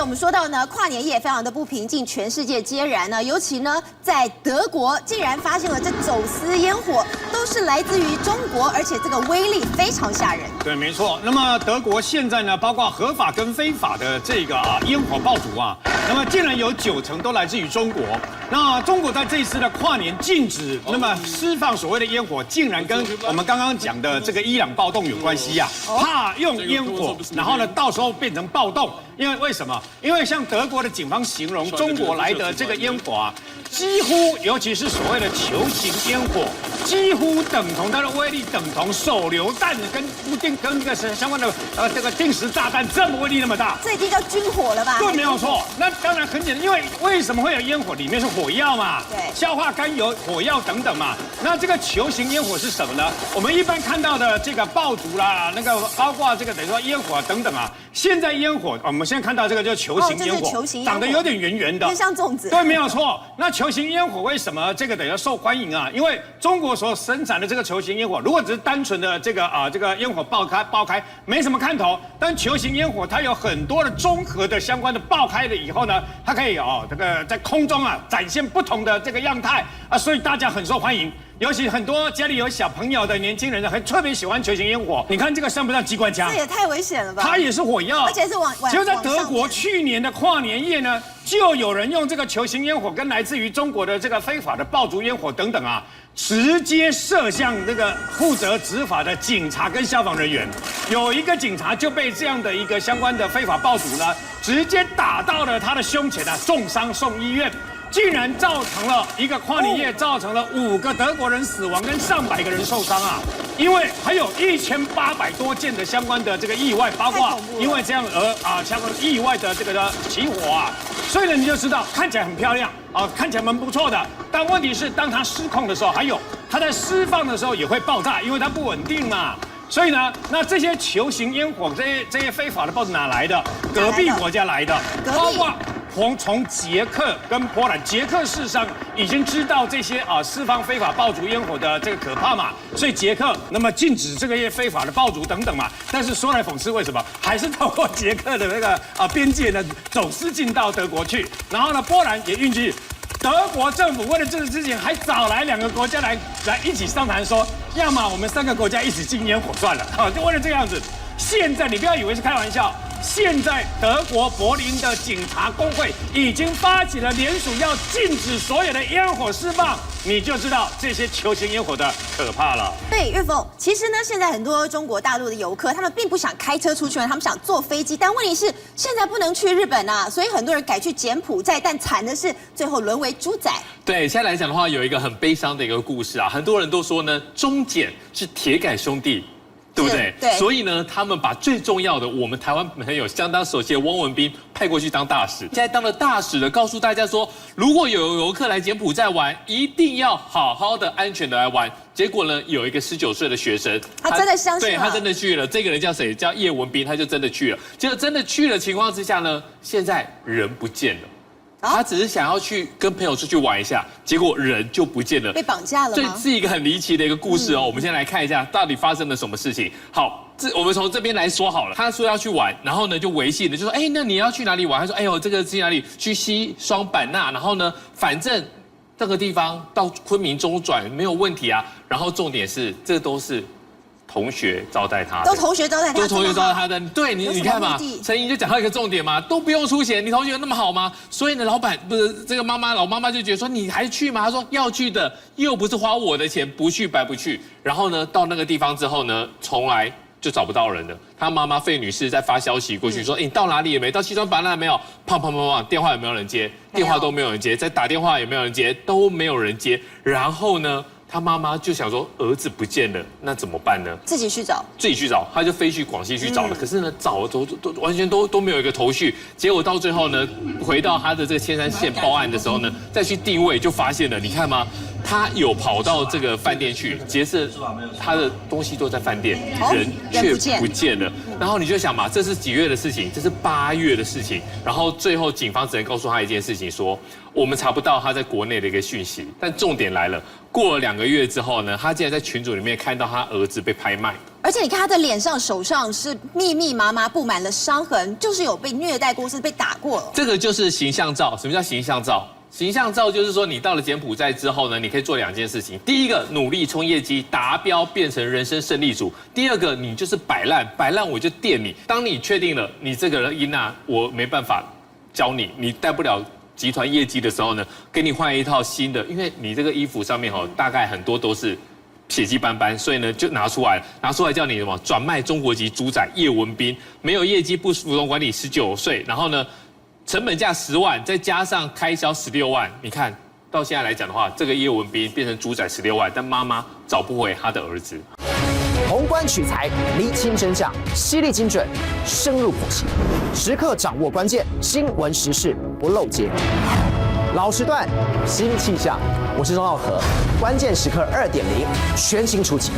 我们说到呢，跨年夜非常的不平静，全世界皆然呢。尤其呢，在德国竟然发现了这走私烟火都是来自于中国，而且这个威力非常吓人。对，没错。那么德国现在呢，包括合法跟非法的这个烟火爆竹啊，那么竟然有90%都来自于中国。那中国在这一次的跨年禁止，那么释放所谓的烟火，竟然跟我们刚刚讲的这个伊朗暴动有关系呀、怕用烟火，然后呢，到时候变成暴动。因为什么？因为像德国的警方形容中国来的这个烟火啊，几乎，尤其是所谓的球形烟火，几乎等同它的威力等同手榴弹跟这个相关的这个定时炸弹这么威力那么大。这已经叫军火了吧？对，没有错。那当然很简单，因为什么会有烟火？里面是火药嘛，对，硝化甘油、火药等等嘛。那这个球形烟火是什么呢？我们一般看到的这个爆竹啦，那个包括这个等于说烟火啊等等啊。现在烟火，我们现在看到这个就是球形烟火，长得有点圆圆的，偏像粽子。对，没有错。那球形烟火为什么这个等于受欢迎啊？因为中国所生产的这个球形烟火，如果只是单纯的这个烟火爆开，没什么看头。但球形烟火它有很多的综合的相关的爆开了以后呢，它可以这个在空中啊展现不同的这个样态啊，所以大家很受欢迎。尤其很多家里有小朋友的年轻人还特别喜欢球形烟火。你看这个像不像机关枪？这也太危险了吧！它也是火药，而且是往。就在德国去年的跨年夜呢，就有人用这个球形烟火跟来自于中国的这个非法的爆竹烟火等等啊，直接射向这个负责执法的警察跟消防人员。有一个警察就被这样的一个相关的非法爆竹呢，直接打到了他的胸前啊，重伤送医院。竟然造成了一个跨年夜，造成了5个德国人死亡跟上百个人受伤啊！因为还有1800多件的相关的这个意外，包括因为这样而相关意外的这个起火啊，所以呢你就知道看起来很漂亮啊，看起来蛮不错的。但问题是，当它失控的时候，还有它在释放的时候也会爆炸，因为它不稳定嘛。所以呢，那这些球形烟火，这些非法的爆竹哪来的？隔壁国家来的，包括。从捷克跟波兰，捷克事实上已经知道这些释放非法爆竹烟火的这个可怕嘛，所以捷克那么禁止这个非法的爆竹等等嘛。但是说来讽刺，为什么还是透过捷克的那个边界呢走私进到德国去？然后呢，波兰也运气，德国政府为了这个事情，还找来2个国家来一起商谈说，要么我们3个国家一起禁烟火算了，就为了这样子。现在你不要以为是开玩笑。现在德国柏林的警察工会已经发起了联署，要禁止所有的烟火释放，你就知道这些球形烟火的可怕了。对，岳峰，其实呢，现在很多中国大陆的游客，他们并不想开车出去，他们想坐飞机，但问题是现在不能去日本啊，所以很多人改去柬埔寨，但惨的是最后沦为猪仔。对，现在来讲的话，有一个很悲伤的一个故事啊，很多人都说呢，中柬是铁杆兄弟。对不对？对，所以呢，他们把最重要的我们台湾朋友相当熟悉的汪文斌派过去当大使。现在当了大使的，告诉大家说，如果有游客来柬埔寨玩，一定要好好的、安全的来玩。结果呢，有一个19岁的学生，他真的相信了，对他真的去了。这个人叫谁？叫叶文斌，他就真的去了。结果真的去了情况之下呢，现在人不见了。他只是想要去跟朋友出去玩一下，结果人就不见了，被绑架了吗？这是一个很离奇的一个故事哦。我们先来看一下到底发生了什么事情。好，我们从这边来说好了。他说要去玩，然后呢就微信的就说，哎，那你要去哪里玩？他说，哎呦，这个去哪里？去西双版纳，然后呢，反正这个地方到昆明中转没有问题啊。然后重点是，这都是。同学招待他，都同学招待他，都同学招待他的。对你看嘛，陈莹就讲到一个重点嘛，都不用出钱，你同学那么好吗？所以呢，老板不是这个老妈妈就觉得说你还去吗？他说要去的，又不是花我的钱，不去白不去。然后呢，到那个地方之后呢，从来就找不到人了。他妈妈费女士在发消息过去说，你到哪里也没？到西双版纳没有？砰，电话有没有人接？电话都没有人接，再打电话也没有人接，都没有人接。然后呢？他妈妈就想说儿子不见了，那怎么办呢？自己去找，他就飞去广西去找了。可是呢，找都完全都没有一个头绪。结果到最后呢，回到他的这个千山县报案的时候呢，再去定位就发现了，你看吗？他有跑到这个饭店去，结果他的东西都在饭店，人却不见了。然后你就想嘛，这是几月的事情？这是8月的事情。然后最后警方只能告诉他一件事情，说我们查不到他在国内的一个讯息。但重点来了，过了2个月之后呢，他竟然在群组里面看到他儿子被拍卖。而且你看他的脸上、手上是密密麻麻布满了伤痕，就是有被虐待过，是被打过了。这个就是形象照。什么叫形象照？形象照就是说，你到了柬埔寨之后呢，你可以做2件事情。第一个，努力冲业绩，达标变成人生胜利组；第二个，你就是摆烂我就电你。当你确定了你这个人我没办法教你，你带不了集团业绩的时候呢，给你换一套新的，因为你这个衣服上面大概很多都是血迹斑斑，所以呢就拿出来叫你什么转卖中国籍猪仔叶文斌，没有业绩不服从管理，19岁，然后呢成本价10万，再加上开销16万，你看到现在来讲的话，这个叶文斌变成猪仔16万，但妈妈找不回他的儿子。宏观取材，厘清真相，犀利精准，深入剖析，时刻掌握关键新闻时事，不漏接。老时段，新气象，我是钟浩和，关键时刻2.0全新出击。